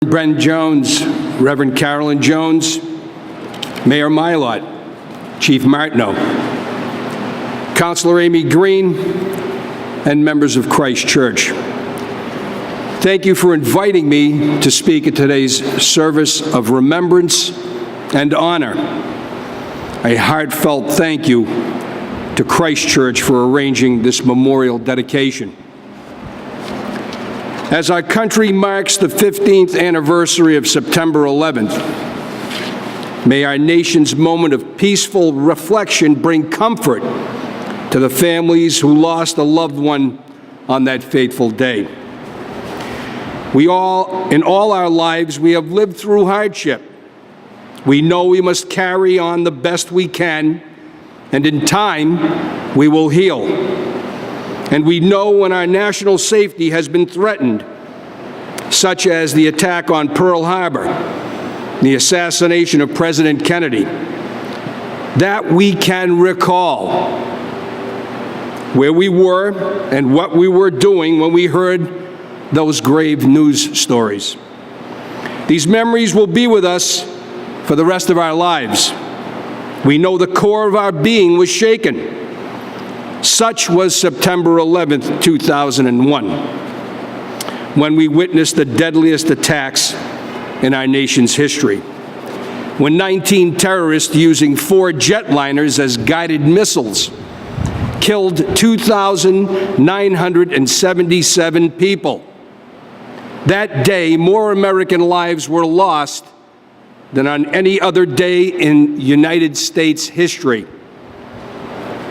Brent Jones, Reverend Carolyn Jones, Mayor Mylott, Chief Martineau, Councilor Amy Green, and members of Christ Church. Thank you for inviting me to speak at today's service of remembrance and honor. A heartfelt thank you to Christ Church for arranging this memorial dedication. As our country marks the 15th anniversary of September 11th, may our nation's moment of peaceful reflection bring comfort to the families who lost a loved one on that fateful day. In all our lives, we have lived through hardship. We know we must carry on the best we can, and in time, we will heal. And we know when our national safety has been threatened, such as the attack on Pearl Harbor, the assassination of President Kennedy, that we can recall where we were and what we were doing when we heard those grave news stories. These memories will be with us for the rest of our lives. We know the core of our being was shaken. Such was September 11th, 2001, when we witnessed the deadliest attacks in our nation's history. When 19 terrorists using 4 jetliners as guided missiles killed 2,977 people. That day, more American lives were lost than on any other day in United States history.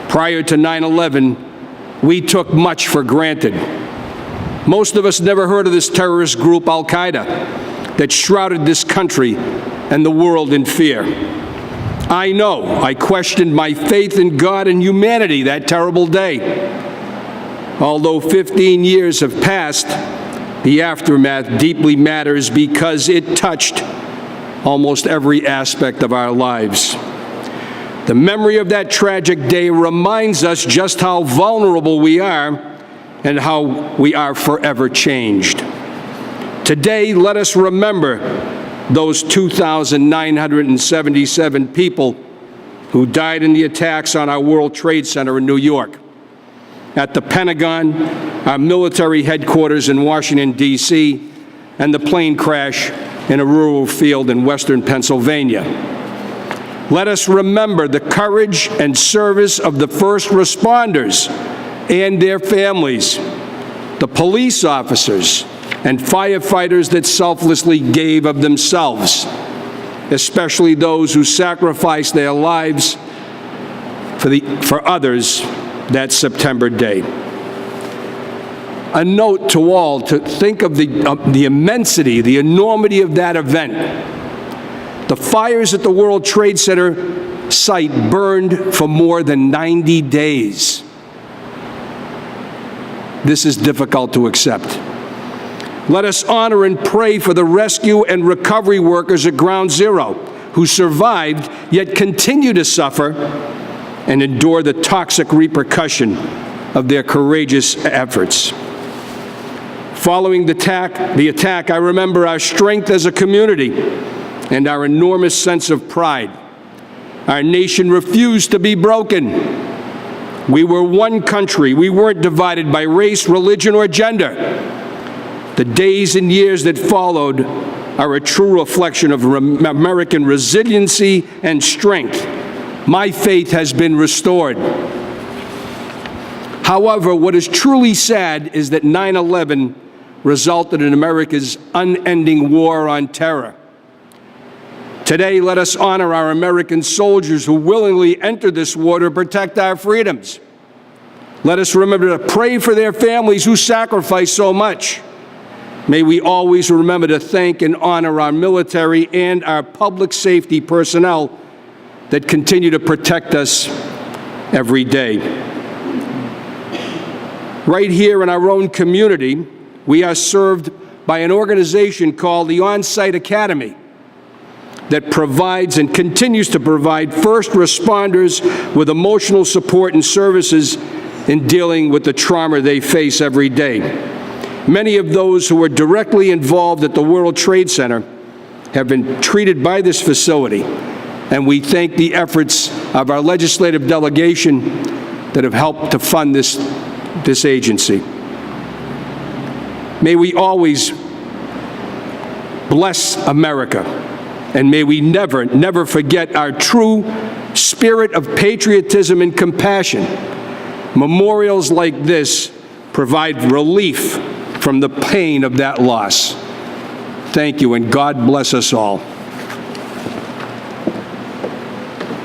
Prior to 9/11, we took much for granted. Most of us never heard of this terrorist group, Al-Qaeda, that shrouded this country and the world in fear. I know I questioned my faith in God and humanity that terrible day. Although 15 years have passed, the aftermath deeply matters because it touched almost every aspect of our lives. The memory of that tragic day reminds us just how vulnerable we are and how we are forever changed. Today, let us remember those 2,977 people who died in the attacks on our World Trade Center in New York, at the Pentagon, our military headquarters in Washington, D.C., and the plane crash in a rural field in western Pennsylvania. Let us remember the courage and service of the first responders and their families, the police officers and firefighters that selflessly gave of themselves, especially those who sacrificed their lives for others that September day. A note to all to think of the immensity, the enormity of that event. The fires at the World Trade Center site burned for more than 90 days. This is difficult to accept. Let us honor and pray for the rescue and recovery workers at Ground Zero who survived yet continue to suffer and endure the toxic repercussion of their courageous efforts. Following the attack, I remember our strength as a community and our enormous sense of pride. Our nation refused to be broken. We were one country. We weren't divided by race, religion, or gender. The days and years that followed are a true reflection of American resiliency and strength. My faith has been restored. However, what is truly sad is that 9/11 resulted in America's unending war on terror. Today, let us honor our American soldiers who willingly entered this war to protect our freedoms. Let us remember to pray for their families who sacrificed so much. May we always remember to thank and honor our military and our public safety personnel that continue to protect us every day. Right here in our own community, we are served by an organization called the On-Site Academy that provides and continues to provide first responders with emotional support and services in dealing with the trauma they face every day. Many of those who were directly involved at the World Trade Center have been treated by this facility, and we thank the efforts of our legislative delegation that have helped to fund this agency. May we always bless America, and may we never, never forget our true spirit of patriotism and compassion. Memorials like this provide relief from the pain of that loss. Thank you, and God bless us all.